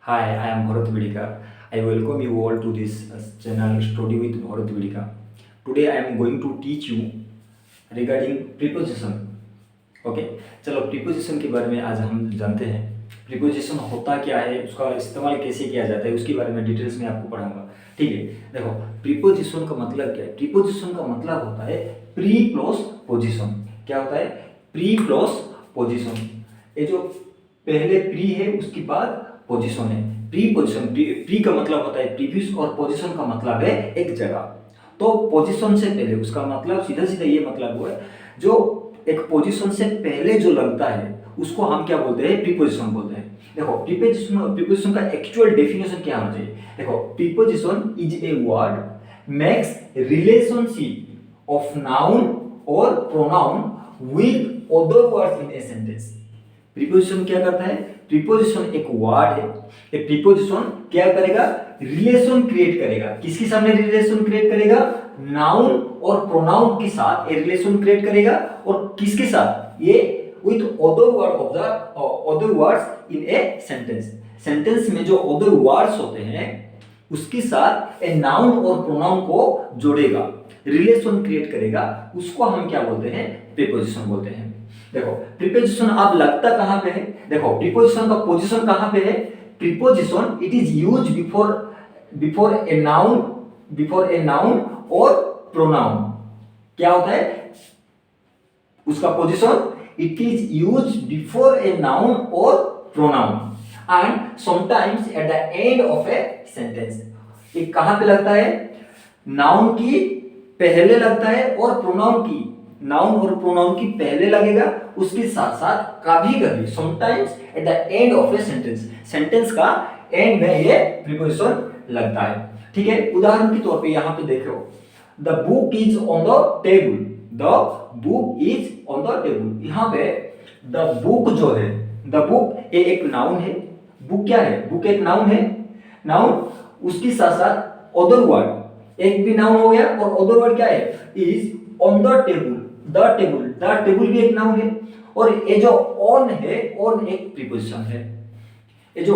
Hi, I am Bharat Vidikar. I welcome you all to this channel Study with Bharat Vidikar. Today I am going to teach you regarding preposition. Okay चलो preposition के बारे में आज हम जानते हैं। Preposition होता क्या है, उसका इस्तेमाल कैसे किया जाता है, उसके बारे में डिटेल्स में आपको पढ़ाऊंगा। ठीक है, देखो प्रीपोजिशन का मतलब क्या है। प्रीपोजिशन का मतलब होता है प्री प्लस पोजिशन। क्या होता है? Pre plus position. ये जो पहले प्री है उसके बाद पोजीशन है। प्री पोजीशन, प्री का मतलब होता है प्रीवियस और पोजीशन का मतलब है एक जगह। तो पोजीशन से पहले, उसका मतलब सीधा सीधा ये मतलब हुआ है जो एक पोजीशन से पहले जो लगता है उसको हम क्या बोलते हैं? प्रीपोजिशन बोलते हैं। देखो प्रीपोजिशन का एक्चुअल डेफिनेशन क्या होना चाहिए। देखो preposition is a word makes relationship of noun और pronoun with other words in a sentence. Preposition क्या करता है? प्रीपोजिशन एक वर्ड है। ये प्रीपोजिशन क्या करेगा? रिलेशन क्रिएट करेगा। किसके सामने रिलेशन क्रिएट करेगा? नाउन और प्रोनाउन के साथ ये रिलेशन क्रिएट करेगा। और किसके साथ? ये with other word of the other words in a sentence. Sentence में जो अदर वर्ड्स होते हैं उसके साथ ए नाउन और प्रोनाउन को जोड़ेगा, रिलेशन क्रिएट करेगा। उसको हम क्या बोलते हैं? प्रीपोजिशन बोलते हैं। देखो प्रीपोजिशन अब लगता कहां पे है? देखो प्रीपोजिशन का पोजीशन कहां पे है? Preposition it is used before a noun और प्रोनाउन। क्या होता है उसका position? It is used before a noun और pronoun and sometimes at the end of a sentence. ये कहां पे लगता है? नाउन की पहले लगता है और प्रोनाउन की, नाउन और प्रोनाउन की पहले लगेगा। उसके साथ साथ कभी कभी sometimes at the end of a sentence, sentence का एंड में ये प्रीपोजिशन लगता है। ठीक है, उदाहरण के तौर पे यहां पे देखो, the book is on the table. The book is on the table. यहां पे द बुक जो है, द बुक ये एक नाउन है। बुक क्या है? बुक एक नाउन है। नाउन उसके साथ साथ अदर वर्ड, एक भी नाउन हो गया और अदर वर्ड क्या है? Is on the table. The table भी एक नाउन है। और ये जो ऑन है, ऑन एक प्रीपोजिशन है। ये जो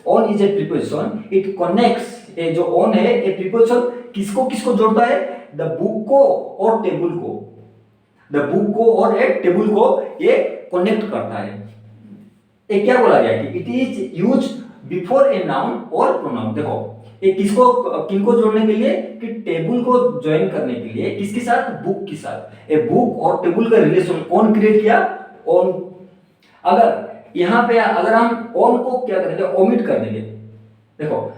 on is a preposition, it connects. ये जो ऑन है ये प्रीपोजिशन किसको किसको जोड़ता है? द बुक को और टेबल को। द बुक को और एक टेबल को ये कनेक्ट करता है। ये क्या बोला गया कि it is used before a noun और प्रोनाउन। देखो ये किसको किनको जोड़ने के लिए? कि टेबल को ज्वाइन करने के लिए। किसके साथ? बुक के साथ। ए बुक और टेबल का रिलेशन कौन क्रिएट किया? ऑन। अगर यहां पे अगर हम ऑन को क्या करेंगे? ओमिट कर देंगे। देखो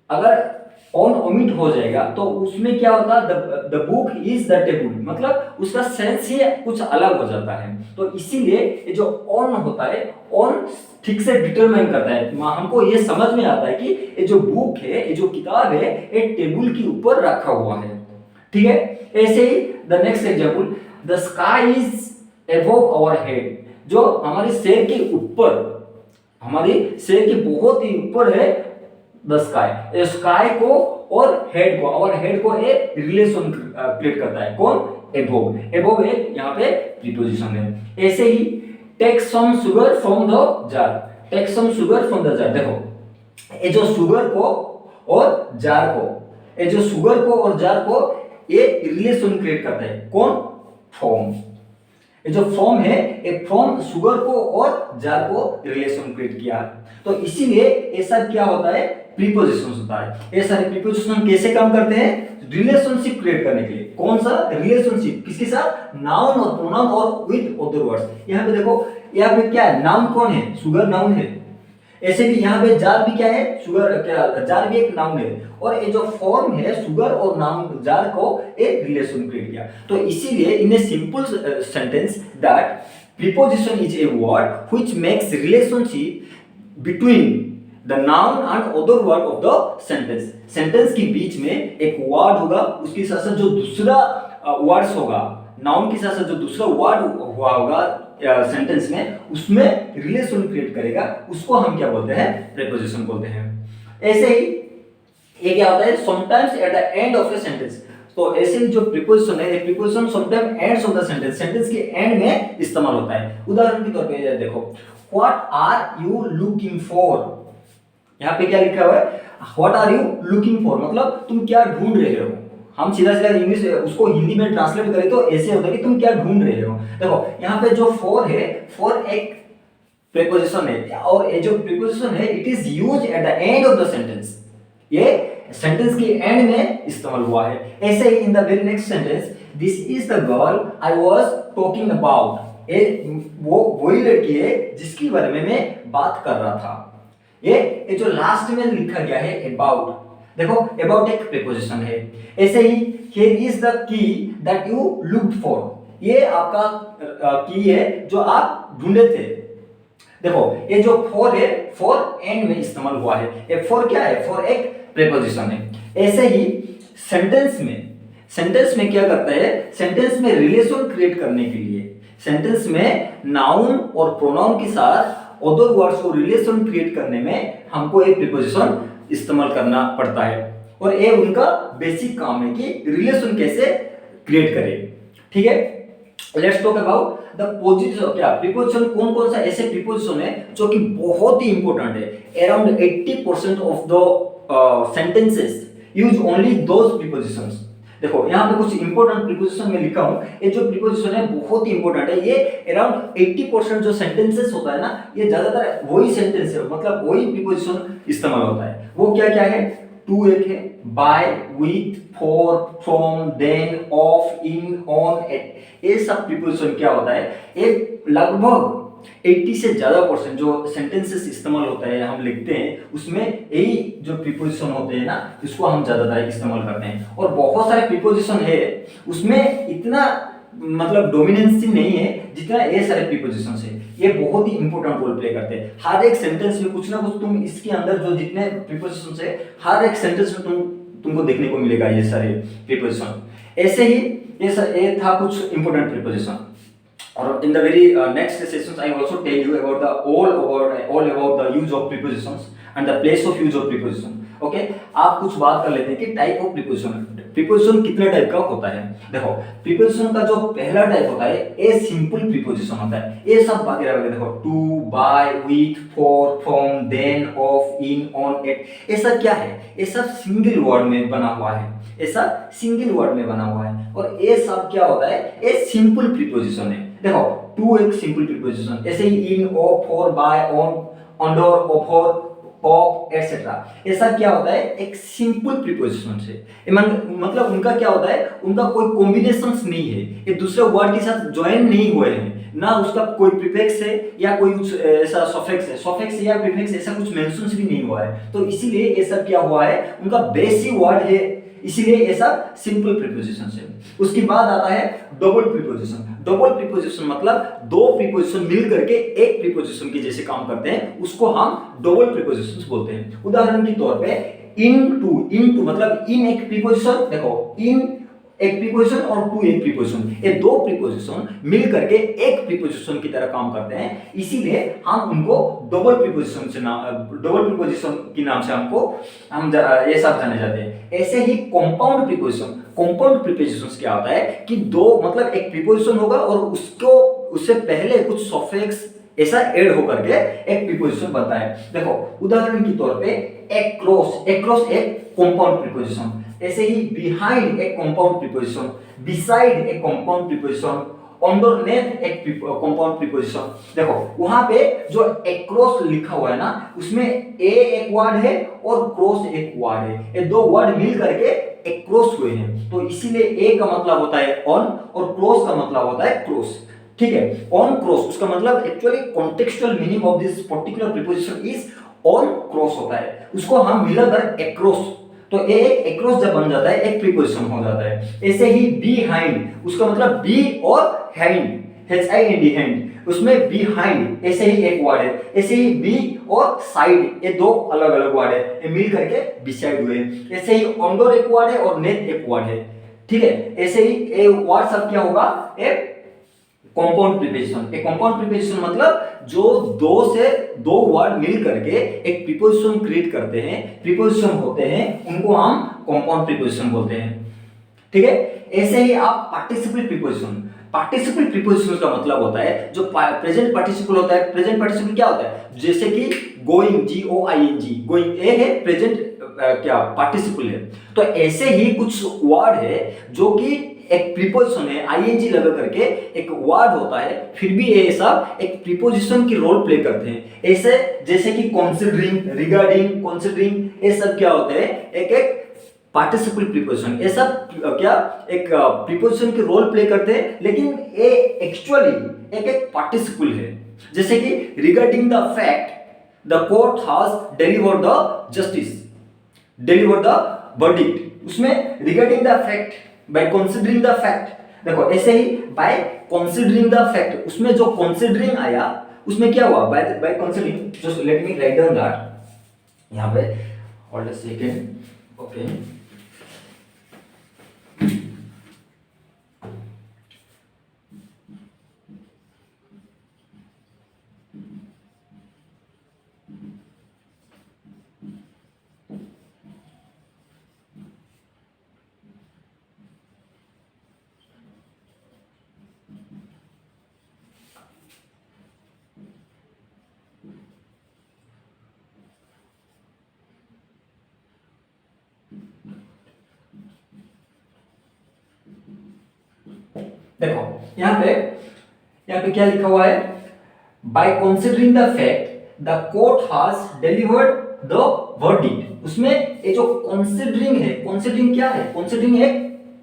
अगर ऑन ओमिट हो जाएगा तो उसमें क्या होता है? The book is the table, मतलब उसका सेंस ही कुछ अलग हो जाता है। तो इसीलिए ये जो ऑन होता है, ऑन ठीक से डिटरमाइन करता है। हमको ये समझ में आता है कि ये जो बुक है, ये जो किताब है, ये टेबल के ऊपर रखा हुआ है। ठीक है, ऐसे ही the next example, the sky is above our head. जो हमारे सिर के ऊपर, हमारे सिर के बहुत ही ऊपर है द स्काई। स्काई को और हेड को, आवर हेड को एक रिलेशन क्रिएट करता है। कौन? अबव। अबव एक यहाँ पे प्रीपोजिशन है। ऐसे ही take some sugar from the jar. Take some sugar from the jar. देखो ये जो शुगर को और जार को, ये जो शुगर को और जार को ये रिलेशन क्रिएट करता है। कौन? फ्रॉम। ये जो फ्रॉम है, ये फ्रॉम शुगर को और जार को रिलेशन क्रिएट किया। तो इसीलिए ये सब क्या होता है? प्रीपोजिशन होता है। ये सारे प्रीपोजिशन कैसे काम करते हैं? रिलेशनशिप क्रिएट करने के लिए। कौन सा रिलेशनशिप? किसके साथ? नाउन और प्रोनाउन और विद अदर वर्ड्स। यहाँ पे देखो, यहाँ पे क्या है? नाउन कौन है? शुगर नाउन है। ऐसे भी यहाँ पे जार भी क्या है? शुगर, क्या जार भी एक नाउन है। और ये जो फॉर्म है शुगर और नाउन जार को एक रिलेशन क्रिएट किया। तो इसीलिए in a simple sentence that preposition is a word which makes relationship between the noun and other word of the sentence. Sentence के बीच में एक वर्ड होगा, उसके साथ साथ जो दूसरा वर्ड्स होगा, नाउन के साथ साथ जो दूसरा वर्ड हुआ होगा सेंटेंस में, उसमें रिलेशन क्रिएट करेगा। उसको हम क्या बोलते हैं? प्रीपोजिशन बोलते हैं। ऐसे ही ये क्या होता है? Sometimes at the end of a sentence. तो ऐसे ही जो प्रीपोजिशन है, preposition sometime ends of the sentence, sentence के एंड में इस्तेमाल होता है। उदाहरण के तौर पे देखो, what are you looking for, यहाँ पे क्या लिखा हुआ है, what are you looking for मतलब तुम क्या ढूंढ रहे हो। हम सीधा सीधा इंग्लिश उसको हिंदी में ट्रांसलेट करें तो ऐसे होता है कि तुम क्या ढूंढ रहे हो। देखो यहाँ पे जो फॉर है, फॉर एक प्रीपोजिशन है, और ये जो प्रीपोजिशन है it is used at the end of the sentence, ये सेंटेंस के एंड में इस्तेमाल हुआ है। ऐसे ही in the very next sentence, this is the girl I was talking about, ये वो वही लड़की है जिसके बारे में मैं बात कर रहा था। ये जो लास्ट में लिखा गया है अबाउट, देखो अबाउट एक प्रीपोजिशन है। ऐसे ही here is the key that you looked for, ये आपका की है जो आप ढूंढे थे। देखो ये जो फॉर है, फॉर एंड में इस्तेमाल हुआ है। ये फॉर क्या है, फॉर एक प्रीपोजिशन है। ऐसे ही सेंटेंस में क्या करता है, सेंटेंस में रिलेशन क्रिएट करने के लिए, सेंटेंस में नाउन और प्रोनाउन के साथ अदर वर्ड्स को रिलेशन क्रिएट करने में हमको एक प्रीपोजिशन इस्तेमाल करना पड़ता है, और ये उनका बेसिक काम है कि रिलेशन कैसे क्रिएट करें। ठीक है, let's talk about the position. क्या प्रीपोजिशन, कौन कौन सा ऐसे प्रीपोजिशन है जो कि बहुत ही इंपॉर्टेंट है। Around 80% of the sentences use only those prepositions. देखो यहाँ पे कुछ इंपॉर्टेंट प्रीपोजिशन में लिखा हूं, ये जो प्रीपोजिशन है बहुत ही इंपॉर्टेंट है। ये अराउंड 80% जो सेंटेंसेस होता है ना, ये ज्यादातर वही सेंटेंस है, मतलब वही प्रीपोजिशन इस्तेमाल होता है। वो क्या क्या है, टू एक है, by, with, for, from, then, of, in, on, at, ये सब प्रीपोजिशन क्या होता है, ये लगभग 80 से ज्यादा % जो सेंटेंसेस इस्तेमाल होता है, हम लिखते हैं, उसमें यही जो प्रीपोजिशन होते हैं ना, इसको हम ज्यादातर इस्तेमाल करते हैं। और बहुत सारे प्रीपोजिशन है, उसमें इतना मतलब डोमिनेंसी नहीं है जितना ये सारे प्रीपोजिशन है। ये बहुत ही इंपॉर्टेंट रोल प्ले करते हैं। हर एक सेंटेंस में कुछ ना कुछ तुम इसके अंदर जो जितने प्रीपोजिशन है, हर एक सेंटेंस में तुमको देखने को मिलेगा ये सारे प्रीपोजिशन। ऐसे ही ये था कुछ इंपॉर्टेंट प्रीपोजिशन। और in the very next sessions I also tell you about the all about the use of prepositions and the place of use of preposition. Okay, आप कुछ बात कर लेते हैं कि टाइप ऑफ प्रीपोजिशन, प्रीपोजिशन कितने type का होता है। देखो प्रीपोजिशन का जो पहला टाइप होता है ए सिंपल प्रीपोजिशन होता है। ये सब वगैरह वगैरह देखो, to, by, with, for, from, then, of, in, on, at, ये सब क्या है, ये सब सिंगल वर्ड में बना हुआ है, ये सब सिंगल वर्ड में बना हुआ है। और ये सब क्या होता है, ये सिंपल प्रीपोजिशन है। देखो टू एक सिंपल प्रीपोजिशन, ऐसे ही in, of, for, by, on, under, offer, of, etcetera, ये सब क्या होता है, एक सिंपल प्रीपोजिशन है। मतलब उनका क्या होता है, उनका कोई कॉम्बिनेशंस नहीं है, ये दूसरे वर्ड के साथ ज्वाइन नहीं हुए हैं, ना उसका कोई प्रीफिक्स है या कोई कुछ ऐसा सफिक्स है, सफिक्स या प्रीफिक्स ऐसा कुछ मेंशन्स भी नहीं हुआ है। तो इसीलिए ये सब क्या हुआ है, उनका बेसिक वर्ड है, इसीलिए ये सब सिंपल प्रीपोजिशन है। उसके बाद आता है डबल प्रीपोजिशन। डबल प्रीपोजिशन मतलब दो प्रीपोजिशन मिल करके एक प्रीपोजिशन के जैसे काम करते हैं, उसको हम डबल प्रीपोजिशन बोलते हैं। उदाहरण के तौर पे इन टू मतलब इन एक प्रीपोजिशन, देखो इन एक प्रीपोजिशन और टू एक प्रीपोजिशन, ये दो प्रीपोजिशन मिल करके एक प्रीपोजिशन की तरह काम करते हैं, इसीलिए हम उनको डबल प्रीपोजिशन के नाम से हम ये सब जाने जाते हैं। ऐसे ही कंपाउंड प्रीपोजिशन क्या होता है कि दो मतलब एक प्रीपोजिशन होगा और उससे पहले कुछ सफिक्स ऐसा ऐड होकर के एक प्रीपोजिशन बनता है। देखो उदाहरण के तौर पे अक्रॉस एक कंपाउंड प्रीपोजिशन, ऐसे ही बिहाइंड एक कंपाउंड प्रीपोजिशन, बिसाइड एक कंपाउंड प्रीपोजिशन, अंडरनेथ एक कंपाउंड प्रीपोजिशन। देखो वहां पे जो अक्रॉस लिखा हुआ है ना, उसमें ए एक वर्ड है और क्रॉस एक वर्ड है, ये दो वर्ड मिल करके अक्रॉस हुए हैं, तो इसीलिए ए का मतलब होता है ऑन और क्रॉस का मतलब होता है क्रॉस। ठीक है, ऑन क्रॉस उसका मतलब actually contextual meaning of this particular preposition is on cross होता है, उसको हम मिलाकर अक्रॉस, तो एक अक्रॉस जब बन जाता है एक प्रीपोजिशन हो जाता है। ऐसे ही बिहाइंड, उसका मतलब बी और हैंड, HIND हैंड, उसमें बिहाइंड ऐसे ही एक वर्ड है। ऐसे ही बी और साइड, ये दो अलग अलग वर्ड है, ये मिल करके बिसाइड हुए। ऐसे ही अंडर एक वर्ड है और नेथ एक वर्ड है। ठीक है, ऐसे ही ये वर्ड सब क्या होगा, एक कंपाउंड प्रीपोजिशन। एक कंपाउंड प्रीपोजिशन मतलब जो दो वर्ड मिल करके एक प्रीपोजिशन क्रिएट करते हैं, प्रीपोजिशन होते हैं, उनको हम कंपाउंड प्रीपोजिशन बोलते हैं। ठीक है, ऐसे ही आप पार्टिसिपल प्रीपोजिशन, पार्टिसिपल प्रीपोजिशन का मतलब होता है जो प्रेजेंट पार्टिसिपल होता है। प्रेजेंट पार्टिसिपल क्या होता है, जैसे कि गोइंग, GOING, गोइंग ए है, प्रेजेंट क्या पार्टिसिपल है। तो ऐसे ही कुछ वर्ड है जो कि एक प्रीपोजिशन है, आईएनजी लगा करके एक वर्ड होता है, फिर भी ये सब एक प्रीपोजिशन की रोल प्ले करते हैं। ऐसे जैसे कि कंसीडरिंग, रिगार्डिंग, कंसीडरिंग, ये सब क्या होते हैं, एक एक पार्टिसिपल प्रीपोजिशन। ये सब क्या एक प्रीपोजिशन की रोल प्ले करते हैं, लेकिन ये एक्चुअली एक एक पार्टिसिपल है। जैसे कि regarding the fact the court has delivered the justice, deliver the verdict, उसमें regarding the fact, by considering the fact. देखो ऐसे ही बाय कंसीडरिंग द फैक्ट, उसमें जो कंसीडरिंग आया उसमें क्या हुआ, by considering. Just let me write down that यहां पे, होल्ड अ सेकंड, ओके। देखो यहाँ पे क्या लिखा हुआ है, by considering the fact the court has delivered the verdict. उसमें ये जो कंसीडरिंग है, कंसीडरिंग क्या है, कंसीडरिंग एक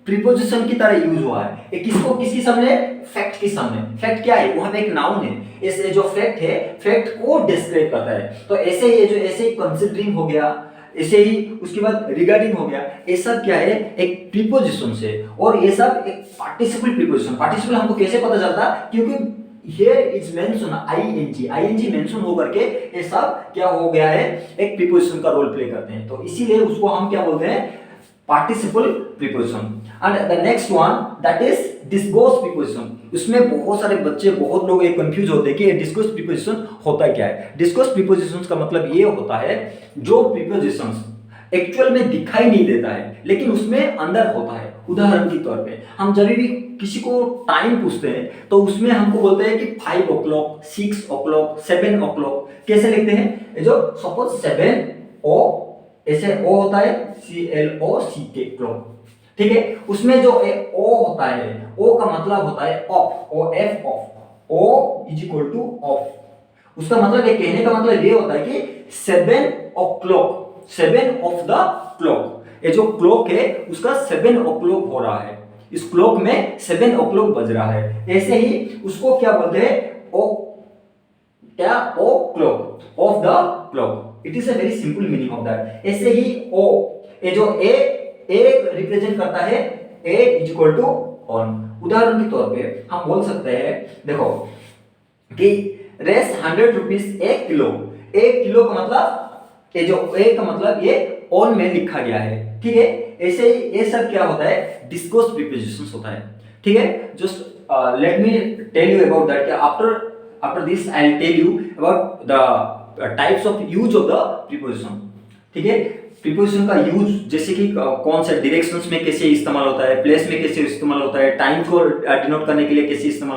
प्रीपोजिशन की तरह यूज हुआ है। ये किसको, किसके सामने, फैक्ट के सामने। फैक्ट क्या है, वहां पे एक नाउन है, इसे जो फैक्ट है, फैक्ट को डिस्क्राइब करता है। तो ऐसे ये जो ऐसे कंसीडरिंग हो गया, ऐसे ही उसके बाद रिगार्डिंग हो गया, ये सब क्या है, एक प्रीपोजिशन से, और ये सब एक पार्टिसिपल प्रीपोजिशन। पार्टिसिपल हमको कैसे पता चलता, क्योंकि here is mention ing mention होकर के ये सब क्या हो गया है, एक प्रीपोजिशन का रोल प्ले करते हैं। तो इसीलिए उसको हम क्या बोलते हैं, participle preposition. And the next one that is discourse preposition. इसमें बहुत सारे बच्चे, बहुत लोग ये कंफ्यूज होते हैं कि ये डिस्कोर्स प्रीपोजिशन होता क्या है। डिस्कोर्स प्रीपोजिशन का मतलब ये होता है जो प्रीपोजिशन एक्चुअल में दिखाई नहीं देता है लेकिन उसमें अंदर होता है। उदाहरण के तौर पे हम जब भी किसी को टाइम पूछते हैं तो उसमें हमको बोलते हैं कि 5 o'clock, 6 o'clock, 7 o'clock। कैसे लिखते हैं, जो सपोज 7 ओ, ऐसे ओ होता है CLOCK क्लॉक, ठीक है। उसमें जो ओ होता है, ओ का मतलब होता है of, OF of, O is equal two of. उसका मतलब ये कहने का मतलब ये होता है कि 7 o'clock, 7 ऑफ द क्लॉक, ये जो क्लॉक है उसका 7 o'clock हो रहा है, इस क्लॉक में 7 o'clock बज रहा है। ऐसे ही उसको क्या बोलते हैं, ओ क्या, o'clock, of the clock. It is a very simple meaning of that. ऐसे ही ओ, ये जो ए रिप्रेजेंट करता है a is equal to on. उदाहरण के तौर पे हम बोल सकते हैं, देखो कि रेस 100 रुपीज 1 किलो। 1 किलो का मतलब, ये जो ए का मतलब ये ऑन में लिखा गया है, ठीक है। ऐसे ही ये सब क्या होता है, डिस्कोर्स प्रीपोजिशंस होता है, ठीक है। Just let me tell you about that, after this I will tell you about the types of use of the preposition, ठीक है। प्रीपोजिशन का यूज जैसे कि कौन सा डायरेक्शंस में कैसे इस्तेमाल होता है, प्लेस में कैसे इस्तेमाल होता है, टाइम को डिनोट करने के लिए कैसे इस्तेमाल होता है,